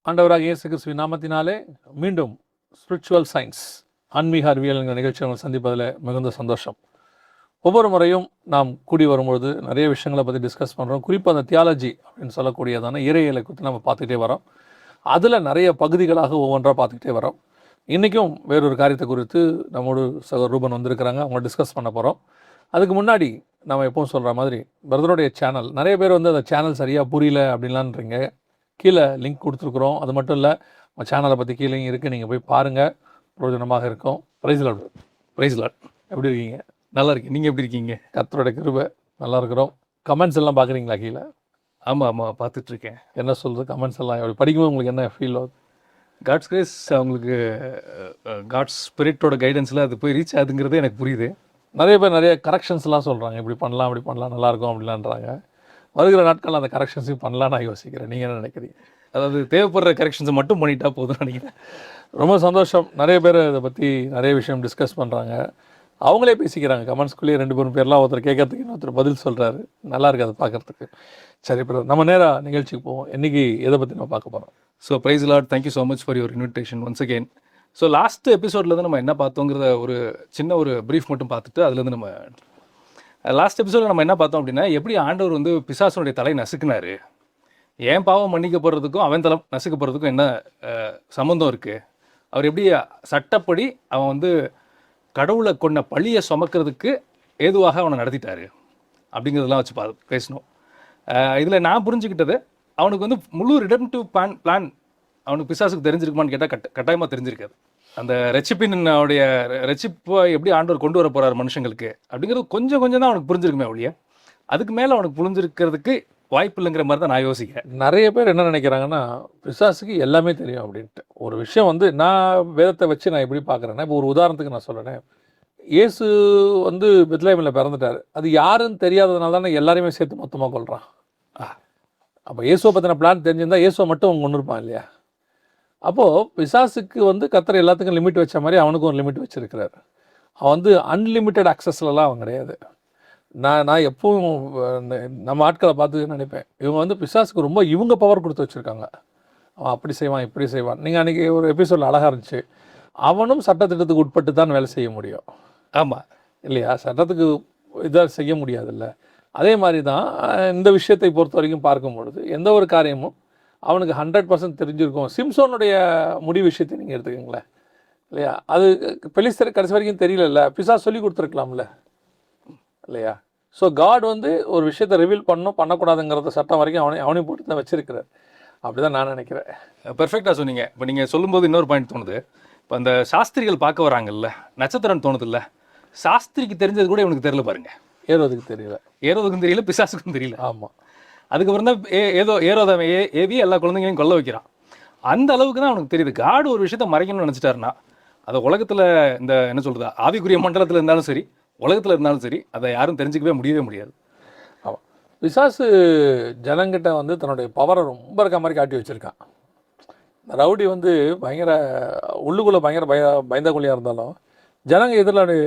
ஆண்டவராக இயேசு கிறிஸ்துவின் நாமத்தினாலே மீண்டும் ஸ்பிரிச்சுவல் சயின்ஸ் ஆன்மீக அறிவியல் என்ற நிகழ்ச்சியை நம்ம சந்திப்பதில் மிகுந்த சந்தோஷம். ஒவ்வொரு முறையும் நாம் கூடி வரும்பொழுது நிறைய விஷயங்களை பற்றி டிஸ்கஸ் பண்ணுறோம். குறிப்பாக அந்த தியாலஜி அப்படின்னு சொல்லக்கூடியதான இறையியலை குறித்து நம்ம பார்த்துக்கிட்டே வரோம். அதில் நிறைய பகுதிகளாக ஒவ்வொன்றாக பார்த்துக்கிட்டே வரோம். இன்றைக்கும் வேறொரு காரியத்தை குறித்து நம்மோடு சகோதரர் ரூபன் வந்திருக்கிறாங்க. அவங்க டிஸ்கஸ் பண்ண போகிறோம். அதுக்கு முன்னாடி நம்ம எப்பவும் சொல்கிற மாதிரி பிரதருடைய சேனல், நிறைய பேர் வந்து அந்த சேனல் சரியாக புரியல அப்படின்லான்றீங்க. கீழே லிங்க் கொடுத்துருக்குறோம். அது மட்டும் இல்லை, நம்ம சேனலை பற்றி கீழே இருக்குது, நீங்கள் போய் பாருங்கள், பிரயோஜனமாக இருக்கும். Praise lord. எப்படி இருக்கீங்க? நல்லா இருக்கு. நீங்கள் எப்படி இருக்கீங்க? கர்த்தரோட கிருபை, நல்லா இருக்கிறோம். கமெண்ட்ஸ் எல்லாம் பார்க்குறீங்களா கீழே? ஆமாம் பார்த்துட்ருக்கேன். என்ன சொல்கிறது கமெண்ட்ஸ் எல்லாம்? எப்படி படிக்கும்போது உங்களுக்கு என்ன ஃபீல் ஆகுது? காட்ஸ் கிரேஸ், அவங்களுக்கு காட்ஸ் ஸ்பிரிட்டோட கைடன்ஸில் அது போய் ரீச் ஆகுதுங்கிறது எனக்கு புரியுது. நிறைய பேர் நிறைய கரெக்ஷன்ஸ்லாம் சொல்கிறாங்க, இப்படி பண்ணலாம் அப்படி பண்ணலாம் நல்லாயிருக்கும் அப்படிலான்றாங்க. வருகிற நாட்கள் அந்த கரெக்ஷன்ஸையும் பண்ணலாம் நான் யோசிக்கிறேன். நீங்கள் என்ன நினைக்கிறீங்க? அதாவது தேவைப்படுற கரெக்ஷன்ஸை மட்டும் பண்ணிட்டா போதும் நினைக்கிறேன். ரொம்ப சந்தோஷம். நிறைய பேர் இதை பற்றி நிறைய விஷயம் டிஸ்கஸ் பண்ணுறாங்க, அவங்களே பேசிக்கிறாங்க. கமெண்ட்ஸ்குள்ளேயே 2-3 பேர்லாம் ஒருத்தர் கேட்கறதுக்கு இன்னொருத்தர் பதில் சொல்கிறாரு. நல்லா இருக்குது அதை பார்க்குறதுக்கு. சரி, இப்போ நம்ம நேராக நிகழ்ச்சிக்கு போவோம். இன்றைக்கி எதை பற்றி நம்ம பார்க்க போகிறோம்? So praise lord, thank you so much for your invitation once again. So last எபிசோட்லேருந்து நம்ம என்ன பார்த்தோங்கிறத ஒரு சின்ன ஒரு ப்ரீஃப் மட்டும் பார்த்துட்டு அதுலேருந்து நம்ம லாஸ்ட் எபிசோடில் நம்ம என்ன பார்த்தோம் அப்படின்னா, எப்படி ஆண்டவர் வந்து பிசாசனுடைய தலை நசுக்குனாரு, ஏன் பாவம் மன்னிக்கப்படுறதுக்கும் அவன் தலை நசுக்கப்படுறதுக்கும் என்ன சம்மந்தம் இருக்குது, அவர் எப்படி சட்டப்படி அவன் வந்து கடவுளை கொண்ட பழியை சுமக்கிறதுக்கு ஏதுவாக அவனை நடத்திட்டாரு அப்படிங்கிறதெல்லாம் வச்சு பேசணும். இதில் நான் புரிஞ்சுக்கிட்டது, அவனுக்கு வந்து முழு ரிடம்டிவ் பிளான் அவனுக்கு பிசாசுக்கு தெரிஞ்சிருக்குமான்னு கேட்டால் கட்டாயமாக தெரிஞ்சிருக்காது. அந்த ரெச்சிப்பினுடைய ரெச்சிப்பை எப்படி ஆண்டவர் கொண்டு வர போகிறார் மனுஷங்களுக்கு அப்படிங்கிறது கொஞ்சம் தான் அவனுக்கு புரிஞ்சிருக்குமே ஒழிய, அதுக்கு மேலே அவனுக்கு புரிஞ்சிருக்கிறதுக்கு வாய்ப்பு இல்லைங்கிற மாதிரி தான் நான் யோசிக்கிறேன். நிறைய பேர் என்ன நினைக்கிறாங்கன்னா, பிசாசுக்கு எல்லாமே தெரியும் அப்படின்ட்டு. ஒரு விஷயம் வந்து நான் வேதத்தை வச்சு நான் எப்படி பார்க்குறேன்னா, இப்போ ஒரு உதாரணத்துக்கு நான் சொல்கிறேன். இயேசு வந்து பெத்லகேமில் பிறந்துட்டார். அது யாருன்னு தெரியாததுனால தானே எல்லாரையுமே சேர்த்து மொத்தமாக கொள்கிறான். அப்போ இயேசுவை பற்றின பிளான் தெரிஞ்சிருந்தால் இயேசுவை மட்டும் அவங்க கொண்டு இருப்பான் இல்லையா? அப்போது பிசாசுக்கு வந்து கர்த்தர் எல்லாத்துக்கும் லிமிட் வச்ச மாதிரி அவனுக்கும் ஒரு லிமிட் வச்சுருக்கிறார். அவன் வந்து அன்லிமிட்டெட் அக்சஸ்லலாம் அவன் கிடையாது. நான் எப்பவும் நம்ம ஆட்களை பார்த்து நினைப்பேன், இவங்க வந்து பிசாசுக்கு ரொம்ப இவங்க பவர் கொடுத்து வச்சுருக்காங்க. அவன் அப்படி செய்வான் இப்படி செய்வான். நீங்கள் அன்றைக்கி ஒரு எபிசோடில் அழகாக இருந்துச்சு, அவனும் சட்டத்திட்டத்துக்கு உட்பட்டு தான் வேலை செய்ய முடியும். ஆமாம் இல்லையா? சட்டத்துக்கு இதாக செய்ய முடியாதுல்ல. அதே மாதிரி தான் இந்த விஷயத்தை பொறுத்த வரைக்கும் பார்க்கும்பொழுது எந்த ஒரு காரியமும் அவனுக்கு 100% தெரிஞ்சிருக்கும். சிம்சோனுடைய முடிவு விஷயத்தை நீங்கள் எடுத்துக்கங்களேன் இல்லையா? அது பெலிஸ்தர் கடைசி வரைக்கும் தெரியல, பிசாசு சொல்லி கொடுத்துருக்கலாம்ல இல்லையா? ஸோ காட் வந்து ஒரு விஷயத்தை ரிவீல் பண்ணக்கூடாதுங்கிறத சட்டம் வரைக்கும் அவனையும் போட்டு தான் வச்சிருக்கிறார். அப்படி தான் நான் நினைக்கிறேன். பெர்ஃபெக்டாக சொன்னீங்க. இப்போ நீங்கள் சொல்லும்போது இன்னொரு பாயிண்ட் தோணுது. இப்போ அந்த சாஸ்திரிகள் பார்க்க வராங்கல்ல, நட்சத்திரம் தோணுதில்ல, சாஸ்திரிக்கு தெரிஞ்சது கூட இவனுக்கு தெரியல பாருங்க. ஏறுவதுக்கும் தெரியல, பிசாசுக்கும் தெரியல. ஆமாம். அதுக்கப்புறம் தான் ஏரோதாம ஏவி எல்லா குழந்தைங்களையும் கொல்ல வைக்கிறான். அந்த அளவுக்கு தான் அவனுக்கு தெரியுது. காடு ஒரு விஷயத்த மறைக்கணும்னு நினச்சிட்டாருன்னா, அதை உலகத்தில் இந்த என்ன சொல்கிறது, ஆவிக்குரிய மண்டலத்தில் இருந்தாலும் சரி, உலகத்தில் இருந்தாலும் சரி, அதை யாரும் தெரிஞ்சிக்கவே முடியாது. ஆமாம். பிசாசு ஜனங்கிட்ட வந்து தன்னுடைய பவரை ரொம்ப இருக்க மாதிரி காட்டி வச்சுருக்கான். ரவுடி வந்து பயங்கர உள்ளுக்குள்ளே பயங்கர பயந்த கொள்ளியாக இருந்தாலும், ஜனங்க எதிரில் அப்படி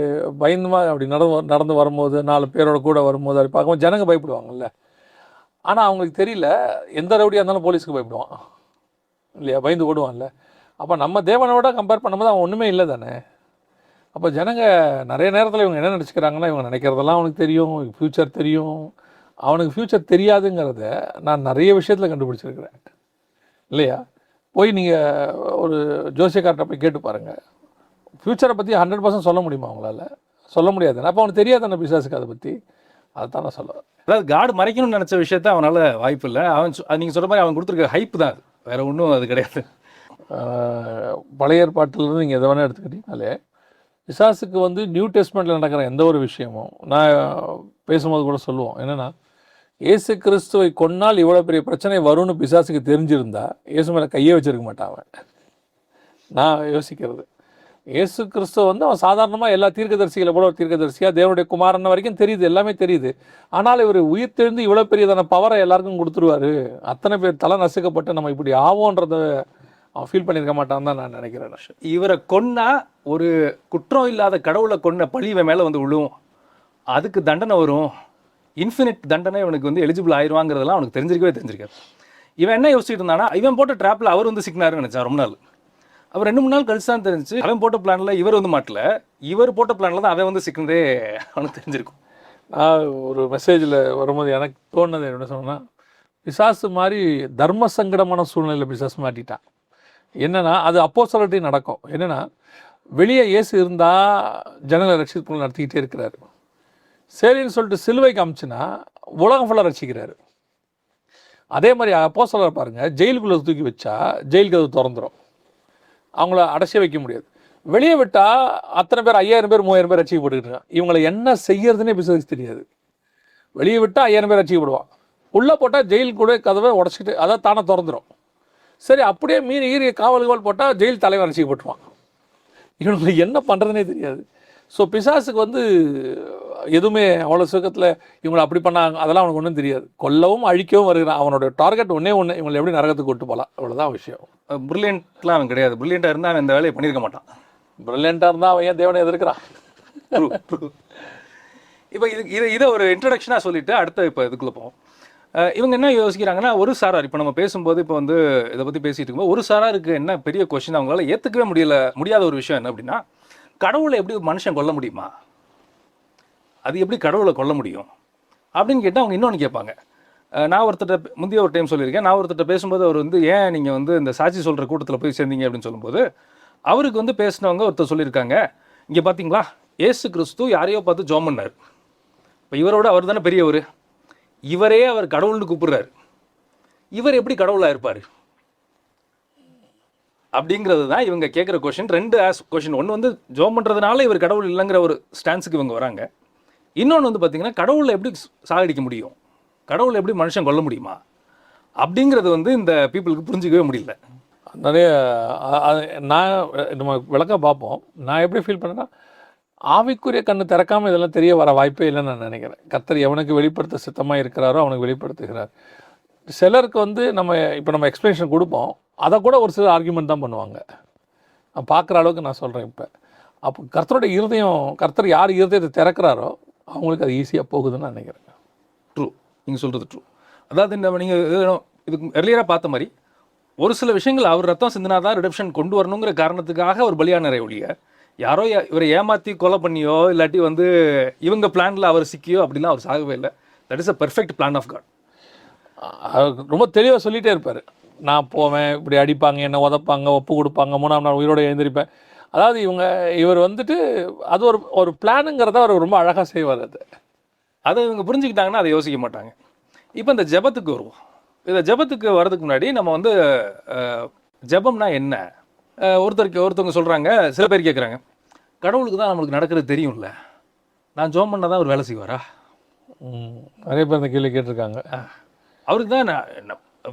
பயந்துமா அப்படி நடந்து வரும்போது, 4 பேரோட கூட வரும்போது அப்படி பார்க்கும்போது ஜனங்க பயப்படுவாங்கல்ல. ஆனால் அவங்களுக்கு தெரியல, எந்த ரவுடியாக இருந்தாலும் போலீஸுக்கு பயப்படுவான் இல்லையா? பயந்து ஓடுவான்ல. அப்போ நம்ம தேவனோட கம்பேர் பண்ணும்போது அவன் ஒன்றுமே இல்லை தானே. அப்போ ஜனங்க நிறைய நேரத்தில் இவங்க என்ன நினச்சிக்கிறாங்கன்னா, இவங்க நினைக்கிறதெல்லாம் அவனுக்கு தெரியும், ஃப்யூச்சர் தெரியும். அவனுக்கு ஃப்யூச்சர் தெரியாதுங்கிறத நான் நிறைய விஷயத்தில் கண்டுபிடிச்சிருக்கிறேன் இல்லையா? போய் நீங்கள் ஒரு ஜோசியக்கார்ட்ட போய் கேட்டு பாருங்கள், ஃப்யூச்சரை பற்றி 100% சொல்ல முடியுமா? அவங்களால சொல்ல முடியாது. அப்போ அவனுக்கு தெரியாது அந்த பிசாசுக்கு அதை பற்றி. அதுதான் நான் சொல்லுவேன். அதாவது காடு மறைக்கணும்னு நினச்ச விஷயத்த அவனால் வாய்ப்பு இல்லை. அவன் நீங்கள் சொல்கிற மாதிரி அவன் கொடுத்துருக்க ஹைப் தான் அது, வேறு ஒன்றும் அது கிடையாது. பழைய ஏற்பாட்டிலேருந்து நீங்கள் எதை வேணால் எடுத்துக்கிட்டீங்கனாலே, பிசாசுக்கு வந்து நியூ டெஸ்ட்மெண்ட்டில் நடக்கிற எந்த ஒரு விஷயமும் நான் பேசும்போது கூட சொல்லுவோம். என்னென்னா, இயேசு கிறிஸ்துவை கொன்னால் இவ்வளோ பெரிய பிரச்சனை வரும்னு பிசாசுக்கு தெரிஞ்சிருந்தா இயேசு மேலே கையே வச்சிருக்க மாட்டான் அவன். நான் யோசிக்கிறது, இயேசு கிறிஸ்துவ வந்து அவன் சாதாரணமாக எல்லா தீர்க்கதரிசிகளை போல ஒரு தீர்க்கதரிசியாக தேவனுடைய குமாரன் வரைக்கும் தெரியுது, எல்லாமே தெரியுது. ஆனால் இவர் உயிர் தெரிந்து இவ்வளோ பெரியதான பவரை எல்லாருக்கும் கொடுத்துருவாரு, அத்தனை பேர் தலை நசுக்கப்பட்டு நம்ம இப்படி ஆவோன்றத அவன் ஃபீல் பண்ணியிருக்க மாட்டான்னு தான் நான் நினைக்கிறேன். இவரை கொன்னா ஒரு குற்றம் இல்லாத கடவுளை கொன்ன பழி இவன் மேலே வந்து விழுவும், அதுக்கு தண்டனை வரும், இன்ஃபினிட் தண்டனை இவனுக்கு வந்து எலிஜிபிள் ஆயிடுவாங்கிறதெல்லாம் அவனுக்கு தெரிஞ்சிருக்காது. இவன் என்ன யோசிச்சுட்டு இருந்தானா, இவன் போட்ட ட்ராப்பில் அவர் வந்து சிக்கினாருன்னு நினச்சான் ரொம்ப நாள். அவர் 2-3 நாள் கழிச்சு தான் தெரிஞ்சு அவன் போட்ட பிளானில் இவர் வந்து மாட்டல, இவர் போட்ட பிளானில் தான் அவன் வந்து சிக்கினதே அவனுக்கு தெரிஞ்சிருக்கும். நான் ஒரு மெசேஜில் வரும்போது எனக்கு தோணுது என்ன சொன்னா, பிசாசு மாதிரி தர்ம சங்கடமான சூழ்நிலையில் பிசாசு மாட்டிட்டான். என்னன்னா அது அப்போஸ்தலர்கிட்டயும் நடக்கும். என்னன்னா வெளியே இயேசு இருந்தால் ஜனங்களை ரட்சிப்பு நடத்திக்கிட்டே இருக்கிறாரு. சரின்னு சொல்லிட்டு சிலுவைக்கு அமிச்சுன்னா உலகம் ஃபுல்லாக ரட்சிக்கிறாரு. அதே மாதிரி அப்போஸ்தலர் பாருங்க, ஜெயிலுக்குள்ளே தூக்கி வச்சா ஜெயிலுக்கு அது திறந்துடும், அவங்கள அடைச்சி வைக்க முடியாது. வெளியே விட்டால் அத்தனை பேர் 5000 பேர் 3000 பேர் ரட்சிக்கப்பட்டுக்கிட்டு இருக்காங்க. இவங்களை என்ன செய்யறதுன்னே பிசாசுக்கு தெரியாது. வெளியே விட்டால் 5000 பேர் ரட்சிக்கப்படுவான், உள்ளே போட்டால் ஜெயில் கூட கதவை உடச்சிக்கிட்டு அதை தானே திறந்துடும். சரி, அப்படியே மீறி ஈரிய காவல்கள் போட்டால் ஜெயில் தலைவர் ரட்சிக்கப்பட்டுருவான். இவங்களுக்கு என்ன பண்ணுறதுனே தெரியாது. ஸோ பிசாசுக்கு வந்து எதுவுமே அவ்வளோ சுகத்தில் இவங்களை அப்படி பண்ணாங்க அதெல்லாம் அவனுக்கு ஒன்றும் தெரியாது. கொல்லவும் அழிக்கவும் வருகிறான். அவனோட டார்கெட் ஒன்றே ஒன்று, இவங்களை எப்படி நரகத்துக்கு கொண்டு போகலாம், அவ்வளோதான் விஷயம். பிரில்லியன்ட்லாம் அவன் கிடையாது. பிரில்லியண்ட்டாக இருந்தால் அவன் இந்த வேலையை பண்ணியிருக்க மாட்டான். பிரில்லியண்ட்டாக இருந்தால் அவன் ஏன் தேவனை எதிர்க்கிறான்? இப்போ இதை ஒரு இன்ட்ரடக்ஷனாக சொல்லிவிட்டு அடுத்த இப்போ இதுக்குள்ளே போவோம். இவங்க என்ன யோசிக்கிறாங்கன்னா, ஒரு சாரார் இப்போ நம்ம பேசும்போது இப்போ வந்து இதை பற்றி பேசிகிட்டு இருக்கும்போது ஒரு சாராருக்கு என்ன பெரிய கொஸ்டின், அவங்களால ஏற்றுக்கவே முடியாத ஒரு விஷயம் என்ன அப்படின்னா, கடவுளை எப்படி மனுஷன் கொல்ல முடியுமா, அது எப்படி கடவுளை கொல்ல முடியும் அப்படின்னு கேட்டால் அவங்க இன்னொன்று கேட்பாங்க. நான் ஒருத்தர்கிட்ட முந்தைய ஒரு டைம் சொல்லியிருக்கேன். நான் ஒருத்தர்கிட்ட பேசும்போது அவர் வந்து ஏன் நீங்கள் வந்து இந்த சாட்சி சொல்கிற கூட்டத்தில் போய் சேர்ந்தீங்க அப்படின்னு சொல்லும்போது அவருக்கு வந்து பேசினவங்க ஒருத்தர் சொல்லியிருக்காங்க, இங்கே பார்த்தீங்களா ஏசு கிறிஸ்து யாரையோ பார்த்து ஜெபம் பண்ணார், இப்போ இவரோட அவர் தானே பெரியவர், இவரே அவர் கடவுள்னு கூப்பிடுறாரு, இவர் எப்படி கடவுளாக இருப்பார் அப்படிங்கிறது தான் இவங்க கேட்குற கொஷின். 2 கொஷின். ஒன்று வந்து ஜெபம் பண்ணுறதுனால இவர் கடவுள் இல்லைங்கிற ஒரு ஸ்டான்ஸுக்கு இவங்க வராங்க. இன்னொன்று வந்து பார்த்தீங்கன்னா, கடவுளை எப்படி சாகடிக்க முடியும், கடவுளை எப்படி மனுஷன் கொல்ல முடியுமா அப்படிங்கிறது வந்து இந்த பீப்புளுக்கு புரிஞ்சிக்கவே முடியல. நிறைய நான் நம்ம விளக்கம் பார்ப்போம். நான் எப்படி ஃபீல் பண்ணேன்னா, ஆவிக்குரிய கண்ணு திறக்காமல் இதெல்லாம் தெரிய வர வாய்ப்பே இல்லைன்னு நான் நினைக்கிறேன். கர்த்தர் எவனுக்கு வெளிப்படுத்த சித்தமாக இருக்கிறாரோ அவனுக்கு வெளிப்படுத்துகிறார். சிலருக்கு வந்து நம்ம எக்ஸ்பிளனேஷன் கொடுப்போம், அதை கூட ஒரு சில ஆர்கியூமெண்ட் தான் பண்ணுவாங்க. நான் பார்க்குற அளவுக்கு நான் சொல்கிறேன். இப்போ அப்போ கர்த்தரோட இருதயம், கர்த்தர் யார் இருதயத்தை திறக்கிறாரோ அவங்களுக்கு அது ஈஸியாக போகுதுன்னு நான் நினைக்கிறேன். ட்ரூ, நீங்கள் சொல்கிறது ட்ரூ. அதாவது நீங்கள் இதுக்கு எர்லியராக பார்த்த மாதிரி ஒரு சில விஷயங்கள் அவர் ரத்தம் சிந்தினாதான் ரிடப்ஷன் கொண்டு வரணுங்கிற காரணத்துக்காக ஒரு பலியான ஒழிய யாரோ இவரை ஏமாற்றி கொலை பண்ணியோ இல்லாட்டி வந்து இவங்க பிளானில் அவர் சிக்கியோ அப்படிலாம் அவர் சாகவே இல்லை. That is a perfect plan of God. ரொம்ப தெளிவாக சொல்லிகிட்டே இருப்பார். நான் போவேன், இப்படி அடிப்பாங்க, என்ன உதப்பாங்க, ஒப்பு கொடுப்பாங்க, 3ஆம் நாள் உயிரோடு எழுந்திருப்பேன். அதாவது இவர் வந்துட்டு அது ஒரு பிளானுங்கிறத அவர் ரொம்ப அழகாக செய்வார். அதை இவங்க புரிஞ்சுக்கிட்டாங்கன்னா அதை யோசிக்க மாட்டாங்க. இப்போ இந்த ஜெபத்துக்கு வருவோம். இந்த ஜெபத்துக்கு வர்றதுக்கு முன்னாடி நம்ம வந்து ஜெபம்னா என்ன, ஒருத்தவங்க சொல்கிறாங்க, சில பேர் கேட்குறாங்க, கடவுளுக்கு தான் நம்மளுக்கு நடக்கிறது தெரியும்ல, நான் ஜெபம் பண்ணால் தான் அவர் வேலை செய்வாரா? நிறைய பேர் இந்த கேள்வி கேட்டிருக்காங்க. அவருக்கு தான்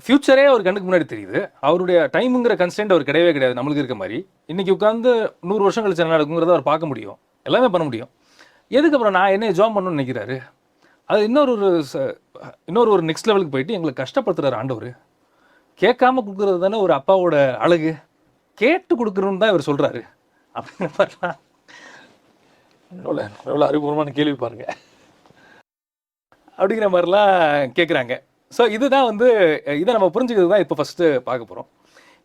ஃப்யூச்சரே அவர் கண்ணுக்கு முன்னாடி தெரியுது. அவருடைய டைமுங்கிற கன்ஸ்டன்ட் அவர் கிடையவே கிடையாது நம்மளுக்கு இருக்க மாதிரி. இன்றைக்கி உட்காந்து 100 வருஷம் கழிச்சு என்ன நடக்குங்கிறத அவர் பார்க்க முடியும், எல்லாமே பண்ண முடியும். எதுக்கப்புறம் நான் என்ன ஜெபம் பண்ணணும்னு நினைக்கிறாரு? அது இன்னொரு ஒரு நெக்ஸ்ட் லெவலுக்கு போயிட்டு எங்களை கஷ்டப்படுத்துகிறார் ஆண்டவர். கேட்காம கொடுக்குறது தானே ஒரு அப்பாவோட அழகு, கேட்டு கொடுக்குறோன்னு தான் இவர் சொல்கிறாரு அப்படிங்கிற மாதிரிலாம் எவ்வளோ அறிவுபூர்வமான கேள்வி பாருங்க அப்படிங்கிற மாதிரிலாம் கேட்குறாங்க. ஸோ இதுதான் வந்து இதை நம்ம புரிஞ்சுக்கிறது தான் இப்போ ஃபஸ்ட்டு பார்க்க போகிறோம்.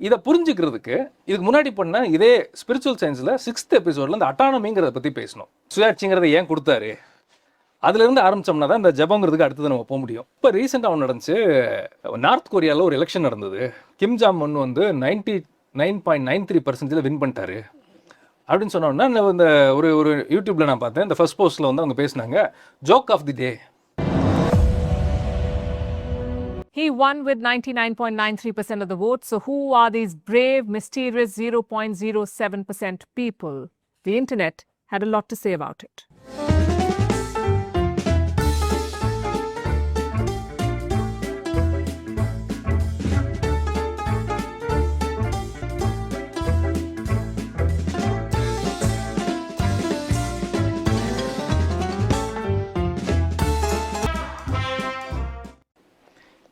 இதை புரிஞ்சுக்கிறதுக்கு இதுக்கு முன்னாடி பண்ண இதே ஸ்பிரிச்சுவல் சயின்ஸில் 6th எபிசோடில் இந்த அட்டானமிங்கிறத பற்றி பேசணும். சுயாட்சிங்கிறத ஏன் கொடுத்தாரு, அதுலேருந்து ஆரம்பித்தோம்னா தான் இந்த ஜபங்கிறதுக்கு அடுத்தது நம்ம போக முடியும். இப்போ ரீசெண்டாக ஒன்று நடந்துச்சு. நார்த் கொரியாவில் ஒரு எலெக்ஷன் நடந்தது. கிம் ஜாங் உன் வந்து 99.93% வின் பண்ணிட்டாரு அப்படின்னு சொன்னோன்னா இந்த ஒரு யூடியூப்பில் நான் பார்த்தேன். இந்த ஃபர்ஸ்ட் போஸ்ட்டில் வந்து அவங்க பேசினாங்க, joke of the day. He won with 99.93% of the vote. So who are these brave, mysterious 0.07% people? The internet had a lot to say about it.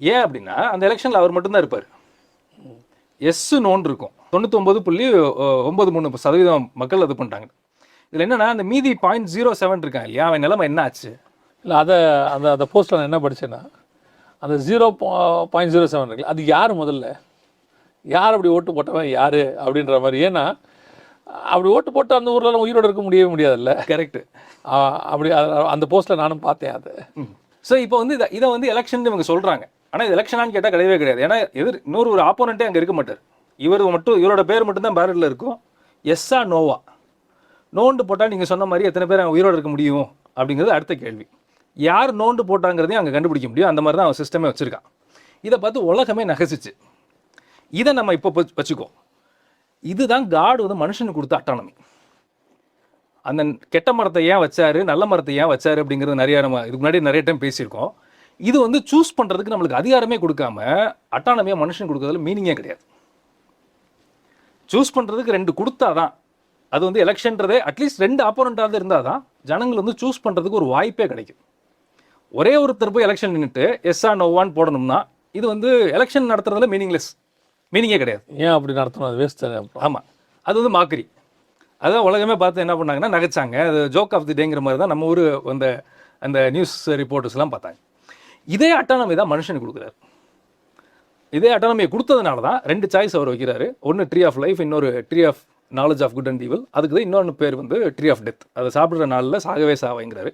ஏன் அப்படின்னா அந்த எலெக்ஷனில் அவர் மட்டும்தான் இருப்பார். எஸ் நோன் இருக்கும். 99.93% மக்கள் அது பண்ணிட்டாங்க. இதில் என்னென்னா அந்த மீதி 0.07 இருக்காங்க இல்லையா, அவன் நிலைமை என்ன ஆச்சு? இல்லை அந்த போஸ்ட்டில் நான் என்ன படித்தேன்னா, அந்த 0.07 இருக்குல்ல, அது யார் முதல்ல, யார் அப்படி ஓட்டு போட்டவன் யார் அப்படின்ற மாதிரி. ஏன்னா அப்படி ஓட்டு போட்டு அந்த ஊரில் உயிரோடு இருக்க முடியவே முடியாதுல்ல. கரெக்டு. அப்படி அந்த போஸ்ட்டில் நானும் பார்த்தேன் அதை. ஸோ இப்போ வந்து இதை வந்து எலெக்ஷன் இவங்க சொல்கிறாங்க. ஆனால் இது எலெக்ஷனான்னு கேட்டால் கிடையவே கிடையாது. ஏன்னா இன்னொரு ஒரு ஆப்போனண்ட்டே அங்கே இருக்க மாட்டார். இவரோட பேர் மட்டும்தான் பேரட்டில் இருக்கும். எஸ்ஸா நோவா, நோண்டு போட்டால் நீங்கள் சொன்ன மாதிரி எத்தனை பேர் உயிரோடு இருக்க முடியும் அப்படிங்கிறது அடுத்த கேள்வி. யார் நோண்டு போட்டாங்கிறதையும் அங்கே கண்டுபிடிக்க முடியும். அந்த மாதிரி தான் அவன் சிஸ்டமே வச்சுருக்கான். இதை பார்த்து உலகமே நகசிச்சு. இதை நம்ம இப்போ வச்சுக்கோ, இதுதான் காடு வந்து மனுஷனுக்கு கொடுத்த அட்டானமி. அந்த கெட்ட மரத்தை ஏன் வச்சாரு, நல்ல மரத்தை ஏன் வச்சாரு அப்படிங்கிறது நம்ம இதுக்கு முன்னாடி நிறைய டைம் பேசியிருக்கோம். இது வந்து சூஸ் பண்ணுறதுக்கு நம்மளுக்கு அதிகாரமே கொடுக்காம அட்டானமியாக மனுஷன் கொடுக்கறதுல மீனிங்கே கிடையாது. சூஸ் பண்ணுறதுக்கு 2 கொடுத்தாதான், அது வந்து எலெக்ஷன்றதே அட்லீஸ்ட் 2 ஆப்போனண்ட்டாவது இருந்தால் தான் ஜனங்கள் வந்து சூஸ் பண்ணுறதுக்கு ஒரு வாய்ப்பே கிடைக்கும். ஒரே ஒருத்தர் போய் எலெக்ஷன் நின்றுட்டு எஸ்ஸா நோவான்னு போடணும்னா இது வந்து எலெக்ஷன் நடத்துறதுல மீனிங்கே கிடையாது. ஏன் அப்படி நடத்தணும், அது வேஸ்ட் தானே. ஆமாம், அது வந்து மாக்கரி. அதான் உலகமே பார்த்து என்ன பண்ணாங்கன்னா நகைச்சாங்க. அது ஜோக் ஆஃப் தி டேங்கிற மாதிரி தான் நம்ம ஊர் அந்த நியூஸ் ரிப்போர்ட்டர்ஸ்லாம் பார்த்தாங்க. இதே அட்டானமி தான் மனுஷனுக்கு கொடுக்குறாரு. இதே அட்டானமியை கொடுத்ததுனால தான் 2 சாய்ஸ் அவர் வைக்கிறாரு. ஒன்று ட்ரீ ஆஃப் லைஃப், இன்னொரு tree of knowledge of good and evil. அதுக்கு தான் இன்னொன்று பேர் வந்து ட்ரீ ஆஃப் டெத். அதை சாப்பிட்ற நாளில் சாகவே சாவைங்கிறாரு.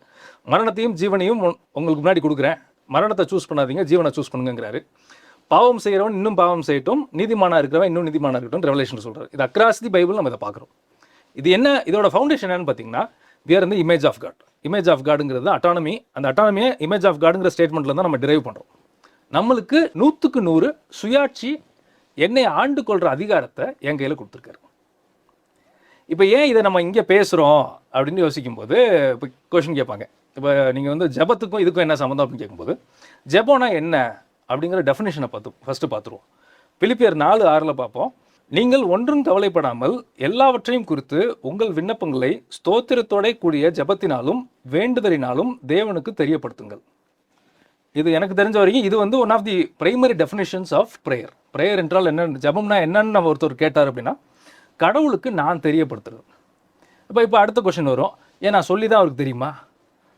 மரணத்தையும் ஜீவனையும் உங்களுக்கு முன்னாடி கொடுக்குறேன், மரணத்தை சூஸ் பண்ணாதீங்க, ஜீவனை சூஸ் பண்ணுங்கிறாரு. பாவம் செய்கிறவன் இன்னும் பாவம் செய்யட்டும், நீதிமானாக இருக்கிறவன் இன்னும் நீதிமானாக இருக்கட்டும் ரெவலேஷன் சொல்கிறார். இது அக்ராஸ் தி பைபிள் நம்ம இதை பார்க்குறோம். இது என்ன, இதோட ஃபவுண்டேஷன் என்னன்னு பார்த்தீங்கன்னா, we are in the image of God. Image of காடுங்கிறது அட்டானமி. அந்த அட்டானமியை இமேஜ் ஆஃப் காடுங்கிற ஸ்டேட்மெண்ட்டில் தான் நம்ம டிரைவ் பண்ணுறோம். நம்மளுக்கு 100க்கு 100 சுயாட்சி, என்னை ஆண்டு கொள்கிற அதிகாரத்தை என் கையில் கொடுத்துருக்காரு. இப்போ ஏன் இதை நம்ம இங்கே பேசுகிறோம் அப்படின்னு யோசிக்கும்போது இப்போ கொஷின் கேட்பாங்க. இப்போ நீங்கள் வந்து ஜெபத்துக்கும் இதுக்கும் என்ன சம்மந்தம் அப்படின்னு கேட்கும்போது, ஜெபம்னா என்ன அப்படிங்கிற டெஃபினேஷனை ஃபஸ்ட்டு பார்த்துருவோம். பிலிப்பியர் 4:6 பார்ப்போம். நீங்கள் ஒன்றும் கவலைப்படாமல் எல்லாவற்றையும் குறித்து உங்கள் விண்ணப்பங்களை ஸ்தோத்திரத்தோட கூடிய ஜெபத்தினாலும் வேண்டுதலினாலும் தேவனுக்கு தெரியப்படுத்துங்கள். இது எனக்கு தெரிஞ்ச வரைக்கும் இது வந்து one of the primary definitions of prayer. Prayer என்றால் என்ன, ஜெபம்னா என்னன்னு நம்ம ஒருத்தர் கேட்டார் அப்படின்னா கடவுளுக்கு நான் தெரியப்படுத்துறது. இப்போ அடுத்த கொஸ்டின் வரும், ஏன் நான் சொல்லி தான் அவருக்கு தெரியுமா,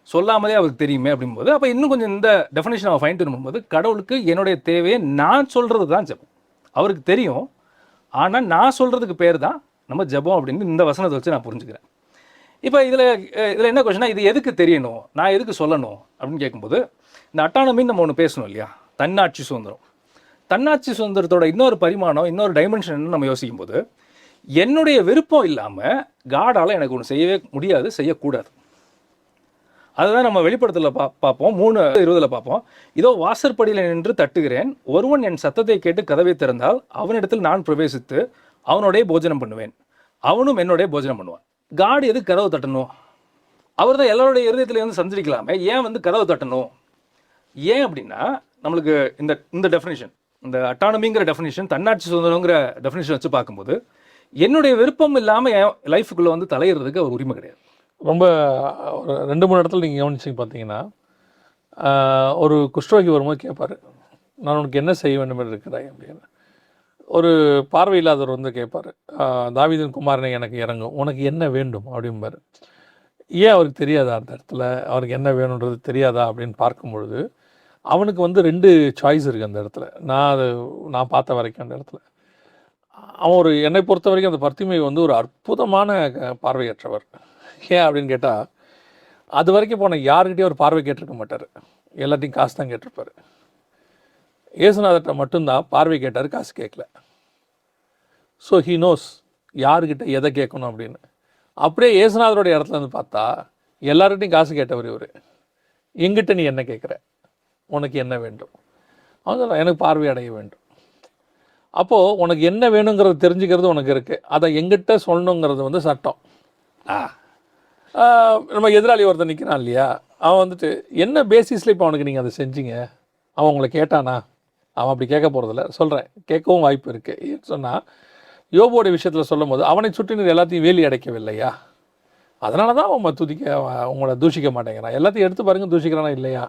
சொல்லாமலே அவருக்கு தெரியுமே அப்படிங்கும்போது, அப்போ இன்னும் கொஞ்சம் இந்த டெஃபினேஷன் அவன் ஃபைன் பண்ணும்போது கடவுளுக்கு என்னுடைய தேவையை நான் சொல்கிறது தான் ஜெபம். அவருக்கு தெரியும், ஆனால் நான் சொல்கிறதுக்கு பேர் தான் நம்ம ஜெபம் அப்படின்னு இந்த வசனத்தை வச்சு நான் புரிஞ்சுக்கிறேன். இப்போ இதில் என்ன கொஸ்டினா, இது எதுக்கு தெரியணும், நான் எதுக்கு சொல்லணும் அப்படின்னு கேட்கும்போது, இந்த அட்டானமின்னு நம்ம ஒன்று பேசணும் இல்லையா, தன்னாட்சி சுதந்திரம். தன்னாட்சி சுதந்திரத்தோட இன்னொரு பரிமாணம், இன்னொரு டைமென்ஷன் நம்ம யோசிக்கும்போது, என்னுடைய விருப்பம் இல்லாமல் காடால் எனக்கு ஒன்று செய்யவே முடியாது, செய்யக்கூடாது. அதுதான் நம்ம வெளிப்படத்தில் பார்ப்போம். 3:20 பார்ப்போம். இதோ வாசற்படியில் நின்று தட்டுகிறேன், ஒருவன் என் சத்தத்தை கேட்டு கதவை திறந்தால் அவனிடத்தில் நான் பிரவேசித்து அவனோடைய போஜனம் பண்ணுவேன், அவனும் என்னுடைய போஜனம் பண்ணுவான். காடு எதுக்கு கதவை தட்டணும்? அவர் தான் எல்லாருடைய இருதயத்தில் வந்து சந்திரிக்கலாமே, ஏன் வந்து கதவை தட்டணும்? ஏன் அப்படின்னா நம்மளுக்கு இந்த டெஃபினேஷன், இந்த அட்டானமிங்கிற டெஃபினேஷன், தன்னாட்சி சுதந்திரங்கிற டெஃபினேஷன் வச்சு பார்க்கும்போது என்னுடைய விருப்பம் இல்லாமல் என் லைஃபுக்குள்ளே வந்து தலையிடுறதுக்கு ஒரு உரிமை கிடையாது. ரொம்ப ஒரு 2-3 இடத்துல நீங்கள் கவனிச்சு பார்த்தீங்கன்னா, ஒரு குஷ்டரோகி வரும்போது கேட்பார், நான் உனக்கு என்ன செய்ய வேண்டும் என்று இருக்கிறாய் அப்படின்னு. ஒரு பார்வை இல்லாதவர் வந்து கேட்பார், தாவீதின் குமாரனை எனக்கு இறங்கும், உனக்கு என்ன வேண்டும் அப்படிம்பார். ஏன் அவருக்கு தெரியாதா, அந்த இடத்துல அவருக்கு என்ன வேணுன்றது தெரியாதா அப்படின்னு பார்க்கும்பொழுது அவனுக்கு வந்து 2 சாய்ஸ் இருக்குது அந்த இடத்துல. நான் பார்த்த வரைக்கும் அந்த இடத்துல அவன் என்னை பொறுத்த வரைக்கும் அந்த பர்த்திமை வந்து ஒரு அற்புதமான பார்வையற்றவர். ஏன் அப்படின்னு கேட்டால், அது வரைக்கும் போன யாருக்கிட்டேயும் ஒரு பார்வை கேட்டிருக்க மாட்டார், எல்லாத்தையும் காசு தான் கேட்டிருப்பார். இயேசுநாதர்கிட்ட மட்டும்தான் பார்வை கேட்டார், காசு கேட்கல. ஸோ ஹீ நோஸ் யாருக்கிட்ட எதை கேட்கணும் அப்படின்னு. அப்படியே இயேசுநாதருடைய இடத்துல இருந்து பார்த்தா எல்லார்கிட்டையும் காசு கேட்டவர் இவர். எங்கிட்ட நீ என்ன கேட்குற, உனக்கு என்ன வேண்டும்? அவன் சொல்ல, எனக்கு பார்வை அடைய வேண்டும். அப்போது உனக்கு என்ன வேணுங்கிறது தெரிஞ்சுக்கிறது உனக்கு இருக்குது, அதை எங்கிட்ட சொல்லணுங்கிறது வந்து சட்டம். நம்ம எதிராளி ஒருத்தர் நிற்கிறான் இல்லையா, அவன் வந்துட்டு என்ன பேசிஸில் இப்போ அவனுக்கு நீங்கள் அதை செஞ்சீங்க, அவன் உங்களை கேட்டானா? அவன் அப்படி கேட்க போகிறதில்ல, சொல்கிறேன், கேட்கவும் வாய்ப்பு இருக்குது. சொன்னால் யோபோடைய விஷயத்தில் சொல்லும் போது அவனை சுற்றி நீர் எல்லாத்தையும் வேலி அடைக்கவில்லையா, அதனால தான் அவன் உங்களை தூஷிக்க மாட்டேங்கிறான், எல்லாத்தையும் எடுத்து பாருங்கள் தூஷிக்கிறானா இல்லையா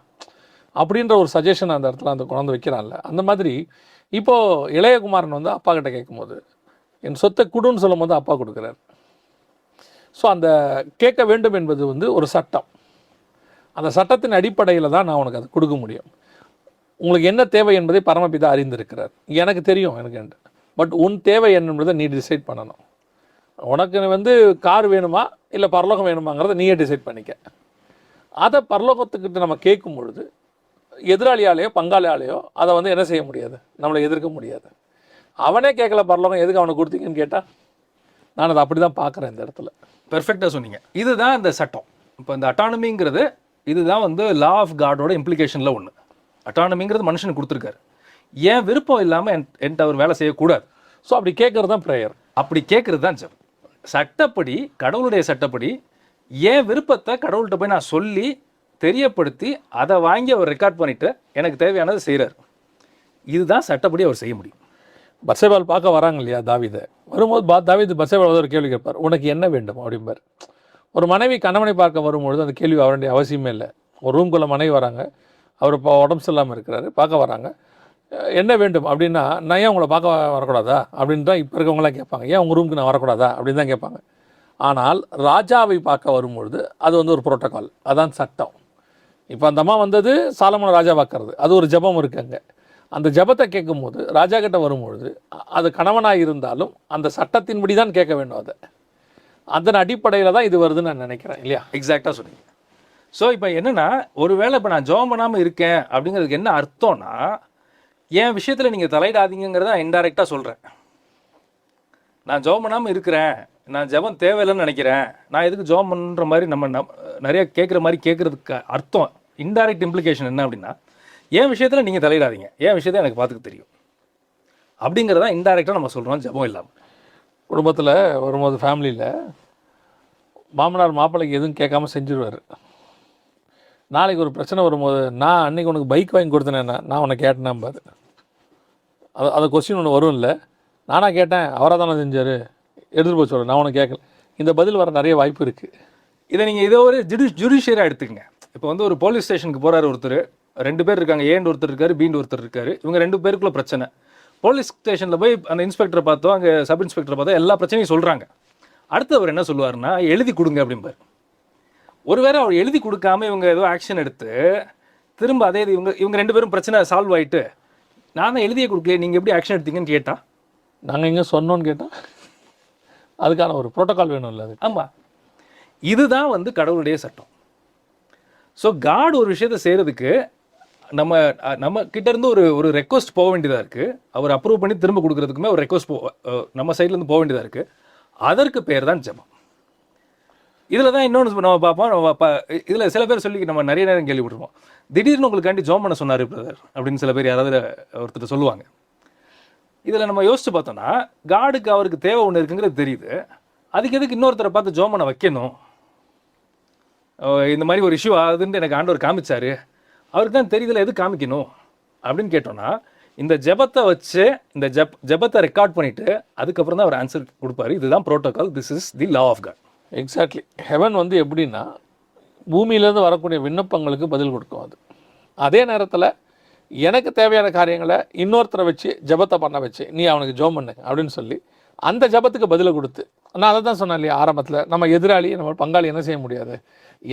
அப்படின்ற ஒரு சஜஷன் அந்த இடத்துல அந்த குழந்தை வைக்கிறான்ல. அந்த மாதிரி இப்போது இளையகுமாரன் வந்து அப்பா கிட்ட கேட்கும்போது என் சொத்தை கொடுன்னு சொல்லும் போது அப்பா கொடுக்குறார். ஸோ அந்த கேட்க வேண்டும் என்பது வந்து ஒரு சட்டம். அந்த சட்டத்தின் அடிப்படையில் தான் நான் உனக்கு அதை கொடுக்க முடியும். உங்களுக்கு என்ன தேவை என்பதை பரமபிதா அறிந்திருக்கிறார். எனக்கு தெரியும் எனக்கு. பட் உன் தேவை என்பதை நீ டிசைட் பண்ணணும். உனக்கு வந்து கார் வேணுமா இல்லை பரலோகம் வேணுமாங்கிறத நீயே டிசைட் பண்ணிக்க. அதை பரலோகத்துக்கிட்ட நம்ம கேட்கும் பொழுது எதிராளியாலேயோ பங்காளியாலேயோ அதை வந்து என்ன செய்ய முடியாது, நம்மளை எதிர்க்க முடியாது. அவனே கேட்கல பரலோகம், எதுக்கு அவனை கொடுத்தீங்கன்னு கேட்டால் நான் அதை அப்படி தான் பார்க்குறேன் இந்த இடத்துல. பெர்ஃபெக்டாக சொன்னீங்க. இதுதான் இந்த சட்டம். இப்போ இந்த அட்டானமிங்கிறது இதுதான் வந்து லா ஆஃப் காடோட இம்ப்ளிகேஷனில் ஒன்று. அட்டானமிங்கிறது மனுஷனுக்கு கொடுத்துருக்காரு. ஏன் விருப்பம் இல்லாமல் என்கிட்ட அவர் வேலை செய்யக்கூடாது. ஸோ அப்படி கேட்குறது தான் ப்ரேயர். அப்படி கேட்குறது தான் ஜெபம். சட்டப்படி, கடவுளுடைய சட்டப்படி என் விருப்பத்தை கடவுள்கிட்ட போய் நான் சொல்லி தெரியப்படுத்தி அதை வாங்கி அவர் ரெக்கார்ட் பண்ணிவிட்டு எனக்கு தேவையானதை செய்கிறார். இதுதான் சட்டப்படி அவர் செய்ய முடியும். பத்சேபால் பார்க்க வராங்க இல்லையா தாவீதை, வரும்போது தாவீது பத்சேபால் ஒரு கேள்வி கேட்பார், உனக்கு என்ன வேண்டும் அப்படிம்பார். ஒரு மனைவி கணவனை பார்க்க வரும்பொழுது அந்த கேள்வி அவருடைய அவசியமே இல்லை. ஒரு ரூம்குள்ளே மனைவி வராங்க, அவர் இப்போ உடம்பு சரியில்லாமல் இருக்கிறாரு, பார்க்க வராங்க, என்ன வேண்டும் அப்படின்னா, நான் ஏன் உங்களை பார்க்க வரக்கூடாதா அப்படின்னு தான் இப்போ இருக்கவங்களாம் கேட்பாங்க. ஏன் உங்கள் ரூமுக்கு நான் வரக்கூடாதா அப்படின்னு தான் கேட்பாங்க. ஆனால் ராஜாவை பார்க்க வரும்பொழுது அது வந்து ஒரு புரோட்டோகால், அதான் சட்டம். இப்போ அந்த அம்மா வந்தது சாலமோனை ராஜா பார்க்கறது, அது ஒரு ஜெபம் இருக்குங்க. அந்த ஜெபத்தை கேட்கும்போது ராஜா கிட்ட வரும்பொழுது அது கணவனாக இருந்தாலும் அந்த சட்டத்தின்படி தான் கேட்க வேண்டும். அதை அதன் அடிப்படையில் தான் இது வருதுன்னு நான் நினைக்கிறேன் இல்லையா? எக்ஸாக்டாக சொன்னீங்க. ஸோ இப்போ என்னென்னா, ஒருவேளை இப்போ நான் ஜெபம் பண்ணாமல் இருக்கேன் அப்படிங்கிறதுக்கு என்ன அர்த்தம்னா, என் விஷயத்தில் நீங்கள் தலையிடாதீங்கிறத நான் இன்டைரக்டாக சொல்கிறேன். நான் ஜெபம் பண்ணாமல் இருக்கிறேன், நான் ஜெபம் தேவையில்லைன்னு நினைக்கிறேன், நான் எதுக்கு ஜெபம் பண்ணுற மாதிரி நம்ம நிறைய கேட்குற மாதிரி கேட்குறதுக்கு அர்த்தம், இன்டைரக்ட் இம்ப்ளிகேஷன் என்ன அப்படின்னா, என் விஷயத்தில் நீங்கள் தலையிடாதீங்க, என் விஷயத்தை எனக்கு பார்த்துக்க தெரியும் அப்படிங்கிறதா இன்டைரக்டாக நம்ம சொல்கிறோம் ஜெபம் இல்லாமல். குடும்பத்தில் வரும்போது ஃபேமிலியில் மாமனார் மாப்பிள்ளைக்கு எதுவும் கேட்காம செஞ்சுருவார். நாளைக்கு ஒரு பிரச்சனை வரும்போது, நான் அன்றைக்கி உனக்கு பைக் வாங்கி கொடுத்தேனேண்ணா, நான் உனக்கு கேட்டேனாம்பார். அது கொஸ்டின் ஒன்று வரும் இல்லை, நானாக கேட்டேன், அவராக தானே செஞ்சார், எடுத்துகிட்டு போய் சொல்கிறேன், நான் உனக்கு கேட்கல. இந்த பதில் வர நிறைய வாய்ப்பு இருக்குது. இதை நீங்கள் இதோ ஒரு ஜுடிஷியராக எடுத்துக்கங்க. இப்போ வந்து ஒரு போலீஸ் ஸ்டேஷனுக்கு போகிறாரு ஒருத்தர், 2 பேர் இருக்காங்க, ஏன்னு ஒருத்தர் இருக்காரு, பீண்டு ஒருத்தர் இருக்காரு. இவங்க 2 பேருக்குள்ள பிரச்சனை. போலீஸ் ஸ்டேஷனில் போய் அந்த இன்ஸ்பெக்டரை பார்த்தோம், அங்கே சப் இன்ஸ்பெக்டரை பார்த்தோம், எல்லா பிரச்சனையும் சொல்கிறாங்க. அடுத்து அவர் என்ன சொல்லுவார்னா, எழுதி கொடுங்க அப்படிம்பார். ஒருவேளை அவர் எழுதி கொடுக்காம இவங்க ஏதோ ஆக்ஷன் எடுத்து திரும்ப அதே இவங்க 2 பேரும் பிரச்சனை சால்வ் ஆகிட்டு, நான் தான் எழுதியே கொடுக்கல, நீங்கள் எப்படி ஆக்ஷன் எடுத்தீங்கன்னு கேட்டால், நாங்கள் எங்கே சொன்னோன்னு கேட்டால் அதுக்கான ஒரு ப்ரோட்டோகால் வேணும் இல்லை? அது ஆமாம், இதுதான் வந்து கடவுளுடைய சட்டம். ஸோ காட் ஒரு விஷயத்தை செய்கிறதுக்கு நம்ம கிட்டேருந்து ஒரு ரெக்வஸ்ட் போக வேண்டியதாக இருக்குது. அவர் அப்ரூவ் பண்ணி திரும்ப கொடுக்குறதுக்குமே ஒரு ரெக்வஸ்ட் நம்ம சைட்லேருந்து போக வேண்டியதாக இருக்குது. அதற்கு பேர் தான் ஜெபம். இதில் தான் இன்னொன்று நம்ம பார்ப்போம். இதில் சில பேர் சொல்லி நம்ம நிறைய நேரம் கேள்விப்பட்டிருப்போம், திடீர்னு உங்களுக்காண்டி ஜெபம் பண்ண சொன்னார் பிரதர் அப்படின்னு சில பேர் யாராவது ஒருத்தர் சொல்லுவாங்க. இதில் நம்ம யோசிச்சு பார்த்தோன்னா, காடுக்கு அவருக்கு தேவை ஒன்று இருக்குங்கிறது தெரியுது, அதுக்கு எதுக்கு இன்னொருத்தரை பார்த்து ஜெபம் பண்ண வைக்கணும்? இந்த மாதிரி ஒரு இஷ்யூ ஆகுதுன்னு எனக்கு ஆண்டவர் காமிச்சாரு, அவருக்கு தான் தெரியுதுல, எது காமிக்கணும் அப்படின்னு கேட்டோன்னா, இந்த ஜெபத்தை வச்சு இந்த ஜெபத்தை ரெக்கார்ட் பண்ணிவிட்டு அதுக்கப்புறம் தான் அவர் ஆன்சர் கொடுப்பாரு. இதுதான் protocol, this is the law of God. Exactly. Heaven வந்து எப்படின்னா, பூமியிலேருந்து வரக்கூடிய விண்ணப்பங்களுக்கு பதில் கொடுக்கும். அது அதே நேரத்தில் எனக்கு தேவையான காரியங்களை இன்னொருத்தரை வச்சு ஜெபத்தை பண்ண வச்சு, நீ அவனுக்கு ஜெபம் பண்ணு அப்படின்னு சொல்லி அந்த ஜெபத்துக்கு பதிலை கொடுத்து, நான் அதை தான் சொன்னேன் இல்லையா ஆரம்பத்தில், நம்ம எதிராளி நம்ம பங்காளி என்ன செய்ய முடியாது,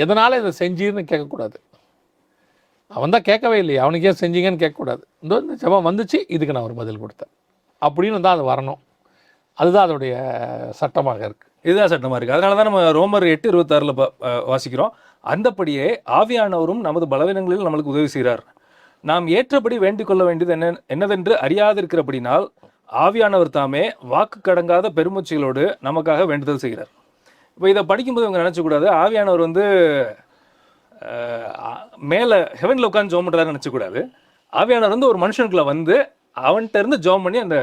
எதனால் இதை செஞ்சீர்னு கேட்கக்கூடாது. அவன் தான் கேட்கவே இல்லையா, அவனுக்கு ஏன் செஞ்சீங்கன்னு கேட்கக்கூடாது. இந்த ஜெபம் வந்துச்சு, இதுக்கு நான் ஒரு பதில் கொடுத்தேன் அப்படின்னு தான் அது வரணும். அதுதான் அதோடைய சட்டமாக இருக்குது. இதுதான் சட்டமாக இருக்குது. அதனால தான் நம்ம ரோமர் 8:26 வாசிக்கிறோம், அந்தபடியே ஆவியானவரும் நமது பலவீனங்களில் நம்மளுக்கு உதவி செய்கிறார், நாம் ஏற்றபடி வேண்டிக் கொள்ள வேண்டியது என்னதென்று அறியாதிருக்கிறபடினால் ஆவியானவர் தாமே வாக்கு கடங்காத பெருமூச்சுகளோடு நமக்காக வேண்டுதல் செய்கிறார். இப்போ இதை படிக்கும்போது இவங்க நினச்சக்கூடாது ஆவியானவர் வந்து மேலே ஹெவனில் உட்காந்து ஜோம் பண்ணுறாரு நினச்சக்கூடாது. ஆவியானவர் வந்து ஒரு மனுஷனுக்குள்ள வந்து அவன்கிட்ட இருந்து ஜோம் பண்ணி அந்த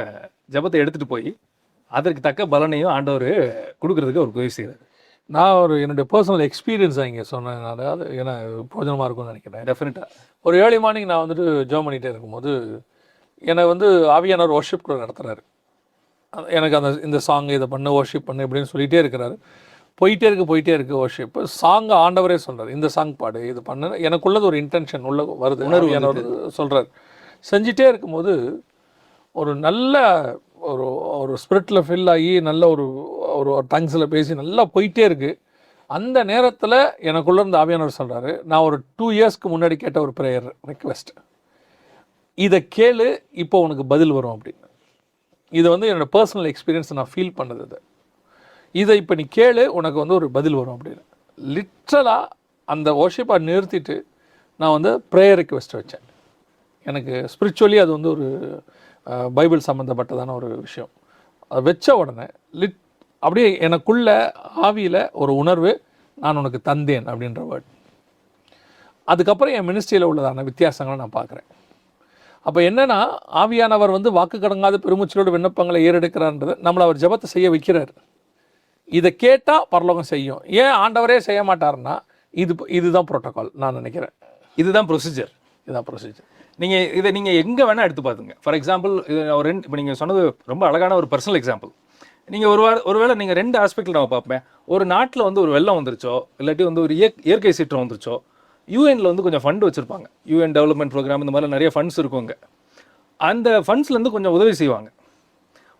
ஜபத்தை எடுத்துகிட்டு போய் அதற்கு தக்க பலனையும் ஆண்டவர் கொடுக்கறதுக்கு அவர் உதவி செய்கிறார். நான் என்னுடைய பர்சனல் எக்ஸ்பீரியன்ஸாக இங்கே சொன்னதுனால அது ஏன்னா பிரோஜனமாக இருக்கும்னு நினைக்கிறேன். டெஃபினட்டாக ஒரு ஏர்லி மார்னிங் நான் வந்துட்டு ஜோம் பண்ணிகிட்டே இருக்கும்போது என்னை வந்து ஆவியானவர் வர்ஷிப் கூட நடத்துகிறாரு. எனக்கு இந்த சாங் இதை பண்ணு, வர்ஷிப் பண்ணு இப்படின்னு சொல்லிகிட்டே இருக்கிறாரு. போயிட்டே இருக்குது வர்ஷிப். சாங்கை ஆண்டவரே சொல்கிறார், இந்த சாங் பாடு, இது பண்ணு, எனக்குள்ளது ஒரு இன்டென்ஷன் உள்ள வருது, உணர்வு சொல்கிறார். செஞ்சிட்டே இருக்கும்போது ஒரு நல்ல ஒரு ஸ்பிரிட்டில் ஃபில் ஆகி நல்ல ஒரு டங்ஸில் பேசி நல்லா போயிட்டே இருக்குது. அந்த நேரத்தில் எனக்குள்ளே இருந்த ஆவியானவர் சொல்கிறாரு, நான் ஒரு 2 இயர்ஸ்க்கு முன்னாடி கேட்ட ஒரு ப்ரேயர் ரிக்வெஸ்ட், இதை கேளு, இப்போ உனக்கு பதில் வரும் அப்படின்னு. இது வந்து என்னோடய பர்சனல் எக்ஸ்பீரியன்ஸ், நான் ஃபீல் பண்ணது. இதை இப்போ நீ கேளு, உனக்கு வந்து ஒரு பதில் வரும் அப்படின்னு. லிட்ரலாக அந்த ஒர்ஷிப்பை நிறுத்திட்டு நான் வந்து ப்ரேயர் ரிக்வெஸ்ட் வச்சேன். எனக்கு ஸ்பிரிச்சுவலி அது வந்து ஒரு பைபிள் சம்மந்தப்பட்டதான ஒரு விஷயம். அதை வச்ச உடனே அப்படியே எனக்குள்ள ஆவியில் ஒரு உணர்வு, நான் உனக்கு தந்தேன் அப்படின்ற வேர்ட். அதுக்கப்புறம் என் மினிஸ்ட்ரியில் உள்ளதான வித்தியாசங்களை நான் பார்க்குறேன். அப்போ என்னென்னா, ஆவியானவர் வந்து வாக்கு கடங்காத பெருமூச்சலோடு விண்ணப்பங்களை ஏறெடுக்கிறான்றது நம்மளை அவர் ஜெபத்தை செய்ய வைக்கிறார். இதை கேட்டால் பரலோகம் செய்யும். ஏன் ஆண்டவரே செய்ய மாட்டார்னா, இதுதான் ப்ரோட்டோகால் நான் நினைக்கிறேன். இதுதான் ப்ரொசீஜர். நீங்கள் எங்கே வேணால் எடுத்து பார்த்துங்க. ஃபார் எக்ஸாம்பிள், இது ஒரு இப்போ நீங்கள் சொன்னது ரொம்ப அழகான ஒரு பர்சனல் எக்ஸாம்பிள். நீங்கள் ஒருவேளை நீங்கள் 2 ஆஸ்பெக்டில் நான் பார்ப்பேன். ஒரு நாட்டில் வந்து ஒரு வெள்ளம் வந்துருச்சோ, இல்லாட்டி வந்து ஒரு இயற்கை சீற்றம் வந்துருச்சோ, யூஎனில் வந்து கொஞ்சம் ஃபண்டு வச்சுருப்பாங்க. யூஎன் டெவலப்மெண்ட் ப்ரோக்ராம், இந்த மாதிரி நிறைய ஃபண்ட்ஸ் இருக்குங்க. அந்த ஃபண்ட்ஸ்லேருந்து கொஞ்சம் உதவி செய்வாங்க.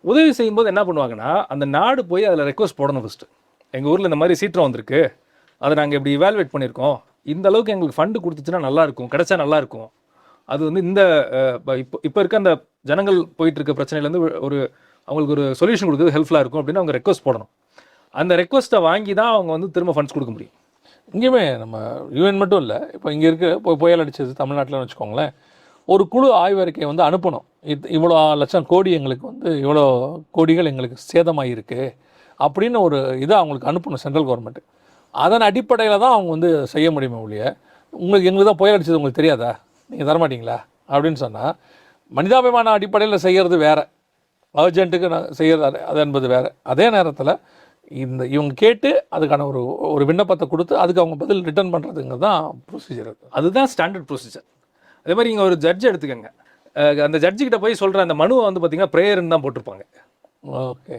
உதவி செய்யும்போது என்ன பண்ணுவாங்கன்னா, அந்த நாடு போய் அதில் ரெக்வஸ்ட் போடணும். ஃபஸ்ட்டு எங்கள் ஊரில் இந்த மாதிரி சீற்றம் வந்திருக்கு, அதை நாங்கள் இப்படி இவால்வேட் பண்ணியிருக்கோம், இந்த அளவுக்கு எங்களுக்கு ஃபண்டு கொடுத்துச்சுன்னா நல்லாயிருக்கும், கிடைச்சா நல்லாயிருக்கும். அது வந்து இந்த இப்போ இருக்க அந்த ஜனங்கள் போயிட்டு இருக்க பிரச்சனையிலேருந்து அவங்களுக்கு ஒரு சொல்யூஷன் கொடுக்குறது ஹெல்ப்ஃபுல்லாக இருக்கும் அப்படின்னு அவங்க ரெக்வஸ்ட் போடணும். அந்த ரெக்வஸ்ட்டை வாங்கி தான் அவங்க வந்து திரும்ப ஃபண்ட்ஸ் கொடுக்க முடியும். இங்கேயுமே நம்ம யூஎன் மட்டும் இல்லை, இப்போ இங்கே இருக்க புயல் அடிச்சது தமிழ்நாட்டில் வச்சுக்கோங்களேன், ஒரு குழு ஆய்வறிக்கையை வந்து அனுப்பணும். இவ்வளோ லட்சம் கோடி எங்களுக்கு வந்து இவ்வளோ கோடிகள் எங்களுக்கு சேதமாகிருக்கு அப்படின்னு ஒரு இதை அவங்களுக்கு அனுப்பணும் சென்ட்ரல் கவர்மெண்ட்டு. அதன் அடிப்படையில் தான் அவங்க வந்து செய்ய முடியுமே ஒழிய, எங்களுக்கு தான் புயல் அடிச்சது உங்களுக்கு தெரியாதா, நீங்கள் தரமாட்டிங்களா அப்படின்னு சொன்னால், மனிதாபிமான அடிப்படையில் செய்கிறது வேறு, அர்ஜென்ட்டுக்கு நான் செய்கிறது அது என்பது வேறு. அதே நேரத்தில் இவங்க கேட்டு அதுக்கான ஒரு விண்ணப்பத்தை கொடுத்து அதுக்கு அவங்க பதில் ரிட்டர்ன் பண்ணுறதுங்க தான் ப்ரொசீஜர். அதுதான் ஸ்டாண்டர்ட் ப்ரொசீஜர். அதே மாதிரி இங்கே ஒரு ஜட்ஜ் எடுத்துக்கோங்க. அந்த ஜட்ஜிக்கிட்ட போய் சொல்கிற அந்த மனுவை வந்து பார்த்திங்கன்னா ப்ரேயர்னு தான் போட்டிருப்பாங்க. ஓகே,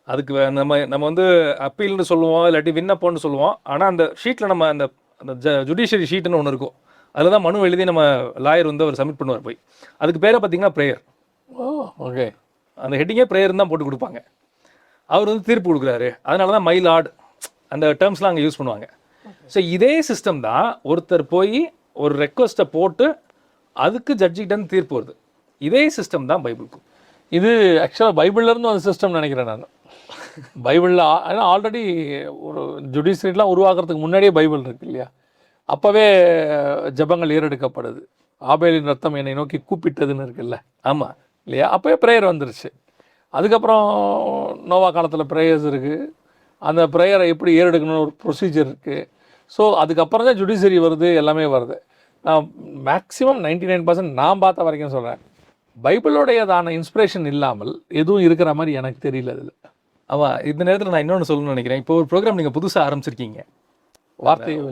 அதுக்கு நம்ம வந்து அப்பீல்னு சொல்லுவோம், இல்லாட்டி விண்ணப்பம்னு சொல்லுவோம். ஆனால் அந்த ஷீட்டில் நம்ம அந்த ஜுடிஷியரி ஷீட்டுன்னு ஒன்று இருக்கும், அதில் தான் மனு எழுதி நம்ம லாயர் வந்து அவர் சப்மிட் பண்ணுவார் போய். அதுக்கு பேரை பார்த்திங்கன்னா ப்ரேயர். ஓகே, அந்த ஹெட்டிங்கே ப்ரேயர்னு தான் போட்டு கொடுப்பாங்க. அவர் வந்து தீர்ப்பு கொடுக்குறாரு, அதனால தான் மை லார்ட் அந்த டேர்ம்ஸ்லாம் அங்கே யூஸ் பண்ணுவாங்க. ஸோ இதே சிஸ்டம் தான் ஒருத்தர் போய் ஒரு ரெக்வஸ்ட்டை போட்டு அதுக்கு ஜட்ஜிக்கிட்ட தீர்ப்பு வருது. இதே சிஸ்டம் தான் பைபிளுக்கும். இது ஆக்சுவலாக பைபிள்லேருந்து ஒரு சிஸ்டம் நினைக்கிறேன் நான். பைபிளில் ஏன்னா ஆல்ரெடி ஒரு ஜுடிஷியரிலாம் உருவாக்குறதுக்கு முன்னாடியே பைபிள் இருக்கு இல்லையா, அப்போவே ஜெபங்கள் ஏறெடுக்கப்படுது. ஆபேலின் ரத்தம் என்னை நோக்கி கூப்பிட்டதுன்னு இருக்குல்ல, ஆமாம் இல்லையா, அப்போவே ப்ரேயர் வந்துருச்சு. அதுக்கப்புறம் நோவா காலத்தில் ப்ரேயர்ஸ் இருக்குது, அந்த ப்ரேயரை எப்படி ஏறெடுக்கணும்னு ஒரு ப்ரொசீஜர் இருக்குது. ஸோ அதுக்கப்புறம் தான் ஜுடிஷியரி வருது, எல்லாமே வருது. நான் மேக்ஸிமம் 99% நான் பார்த்த வரைக்கும் சொல்கிறேன், பைபிளோடையதான இன்ஸ்பிரேஷன் இல்லாமல் எதுவும் இருக்கிற மாதிரி எனக்கு தெரியல இதில். ஆமாம், இந்த நேரத்தில் நான் இன்னொன்று சொல்லணும்னு நினைக்கிறேன். இப்போ ஒரு ப்ரோக்ராம் நீங்கள் புதுசாக ஆரம்பிச்சிருக்கீங்க,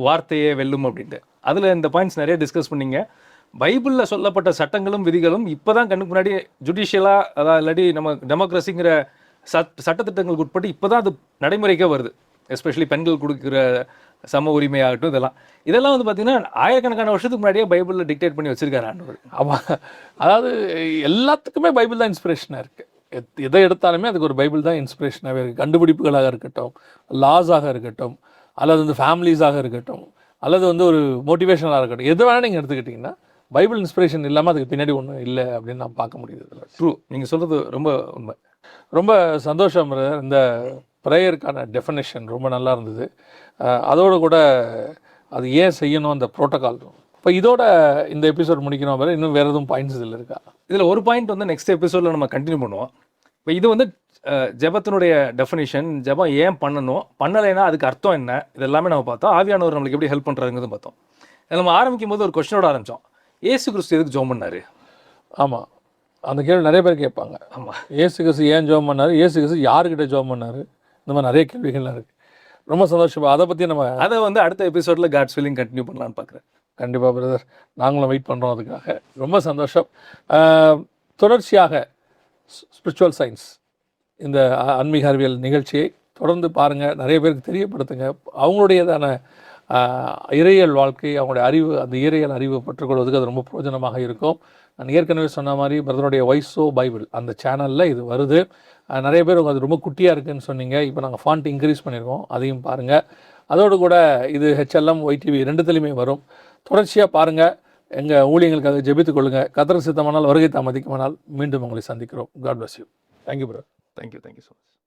வார்த்தையே வெல்லும் அப்படின்ட்டு. அதில் இந்த பாயிண்ட்ஸ் நிறைய டிஸ்கஸ் பண்ணிங்க. பைபிளில் சொல்லப்பட்ட சட்டங்களும் விதிகளும் இப்போ தான் கண்ணுக்கு முன்னாடி ஜுடிஷியலாக, அதாவது இல்லாட்டி நம்ம டெமோக்ரஸிங்கிற சட்டத்திட்டங்களுக்கு உட்பட்டு இப்போ தான் அது நடைமுறைக்கே வருது. எஸ்பெஷலி பெண்கள் கொடுக்குற சம உரிமையாகட்டும், இதெல்லாம் வந்து பார்த்திங்கன்னா ஆயிரக்கணக்கான வருஷத்துக்கு முன்னாடியே பைபிளில் டிக்டேட் பண்ணி வச்சுருக்காரு ஆண்டவர். ஆமாம், அதாவது எல்லாத்துக்குமே பைபிள் தான் இன்ஸ்பிரேஷனாக இருக்குது. எதை எடுத்தாலுமே அதுக்கு ஒரு பைபிள் தான் இன்ஸ்பிரேஷனாகவே இருக்குது. கண்டுபிடிப்புகளாக இருக்கட்டும், லாஸாக இருக்கட்டும், அல்லது வந்து ஃபேமிலிஸாக இருக்கட்டும், அல்லது வந்து ஒரு மோட்டிவேஷனாக இருக்கட்டும், எது வேணால் நீங்கள் எடுத்துக்கிட்டிங்கன்னா பைபிள் இன்ஸ்பிரேஷன் இல்லாமல் அதுக்கு பின்னாடி ஒன்றும் இல்லை அப்படின்னு நான் பார்க்க முடியுது இதில். ட்ரூ, நீங்கள் சொல்கிறது ரொம்ப உண்மை. ரொம்ப சந்தோஷம். இந்த ப்ரேயருக்கான டெஃபினேஷன் ரொம்ப நல்லா இருந்தது. அதோடு கூட அது ஏன் செய்யணும் அந்த ப்ரோட்டோகால். இப்போ இதோட இந்த எபிசோட் முடிக்கணும். வேறு இன்னும் வேறு எதுவும் பாயிண்ட்ஸ் இதில் இருக்கா? இதில் ஒரு பாயிண்ட் வந்து நெக்ஸ்ட் எபிசோடில் நம்ம கண்டினியூ பண்ணுவோம். இப்போ இது வந்து ஜெபத்தினுடைய டெஃபினேஷன், ஜெபம் ஏன் பண்ணணும், பண்ணலைன்னா அதுக்கு அர்த்தம் என்ன, இது எல்லாமே நம்ம பார்த்தோம். ஆவியானவர் நம்மளுக்கு எப்படி ஹெல்ப் பண்ணுறாங்கிறது பார்த்தோம். நம்ம ஆரம்பிக்கும் போது ஒரு கொஸ்டினோட ஆரம்பித்தோம், ஏசு கிறிஸ்து எதுக்கு ஜெபம் பண்ணார்? ஆமாம், அந்த கேள்வி நிறைய பேர் கேட்பாங்க. ஆமாம், ஏசு கிறிஸ்து ஏன் ஜெபம் பண்ணார், ஏசு கிறிஸ்து யாருக்கிட்ட ஜெபம் பண்ணார், இந்த மாதிரி நிறைய கேள்விகள்லாம் இருக்குது. ரொம்ப சந்தோஷம். அதை பற்றி நம்ம வந்து அடுத்த எபிசோடில் காட்ஸ் வில்லிங் கண்டினியூ பண்ணலான்னு பார்க்குறேன். கண்டிப்பாக பிரதர், நாங்களும் வெயிட் பண்ணுறோம் அதுக்காக. ரொம்ப சந்தோஷம். தொடர்ச்சியாக ஸ்பிரிச்சுவல் சயின்ஸ் இந்த ஆன்மீக அறிவியல் நிகழ்ச்சியை தொடர்ந்து பாருங்கள், நிறைய பேருக்கு தெரியப்படுத்துங்க. அவங்களுடையதான இறையியல் வாழ்க்கை, அவங்களுடைய அறிவு, அந்த இறையியல் அறிவு பெற்றுக்கொள்வதுக்கு அது ரொம்ப பிரயோஜனமாக இருக்கும். நான் ஏற்கனவே சொன்ன மாதிரி பிரதருடைய வைஸோ பைபிள் அந்த சேனலில் இது வருது. நிறைய பேர் அது ரொம்ப குட்டியாக இருக்குதுன்னு சொன்னீங்க. இப்போ நாங்கள் ஃபாண்ட் இன்க்ரீஸ் பண்ணியிருக்கோம், அதையும் பாருங்கள். அதோடு கூட இது HLM YTV ரெண்டுத்துலேயுமே வரும். தொடர்ச்சியாக பாருங்கள். எங்கள் ஊழியங்களுக்காக ஜெபித்துக் கொள்ளுங்கள். கர்த்தர் சித்தமானால் வருகை தாமதிக்குமானால் மீண்டும் உங்களை சந்திக்கிறோம். God bless you. Thank you bro. Thank you so much.